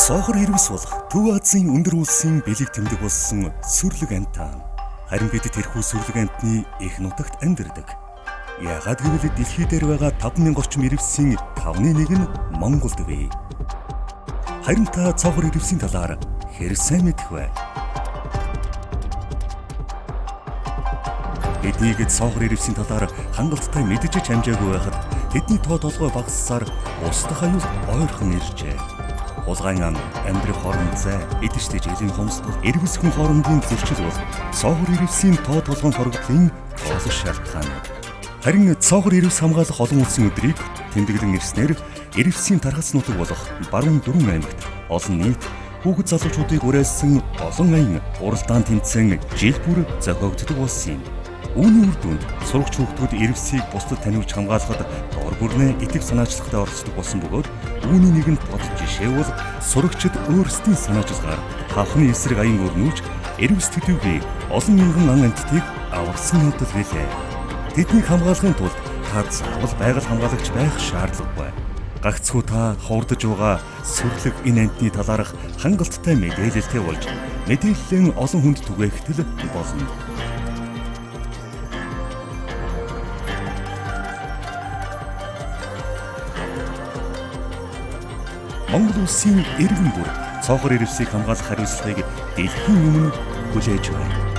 Цоохор ирвэс бол Төв Азийн өндөр улсын бэлэг тэмдэг болсон сүрлэг амтан. Харин бид тэрхүү сүрлэг амтны их нутагт амьдардаг. Яагаад гэвэл дэлхий дээр байгаа 5000 орчим ирвэсийн 5-ны 1 нь Монголд бий. Харин та цоохор ирвэсийн талаар хэр сайн мэдэх вэ? Эднийг цоохор ирвэсийн талаар хангалттай мэдэж хамжаагүй байхад тэдний тоо толгой багассаар ус дахь аюул ойрхон иржээ. Улгаан ам амьдрах хооронд зай эдгчтэй жилийн хомсдол ирвэс хүн хоорондын зөрчил бол цоохор ирвэсийн тоо толгойн хоригдлын гол шалтгаан. Харин цоохор ирвэс хамгаалах олон улсын өдрийг тэмдэглэн ирснээр ирвэсийн тархац нутаг болох баруун дөрвөн аймагт олон нийт хүүхэд залуучуудыг уриалсан олон аян уралдаан тэмцээн жил бүр зохиогддог болсон юм. Үүний үр дүнд сурагч хүүхдүүд ирвэсийг бусдад таниулж хамгаалахад дор бүрнээ итгэх санаачлагтай оролцдог болсон бөгөөд үүний нэгэн бод жишээ бол сурагчид өөрсдийн санаачлагаар хавхны эсрэг аян өрнүүлж ирвэс төдийгүй олон мянган ан амьтдыг аварсан явдал билээ. Тэднийг хамгаалахын тулд та заавал байгаль хамгаалагч байх шаардлагагүй. Гагцхүү та хурдж байгаа сүрлэг энэ амьтны талаарх хангалттай мэдээлэлтэй болж мэдээллийн олон хүнд түгээхтэл болно. Монгол улсын иргэн бүр цоохор ирвэсийг хамгаалах хариуцлагыг дэлхийн өмнө хүлээж байна.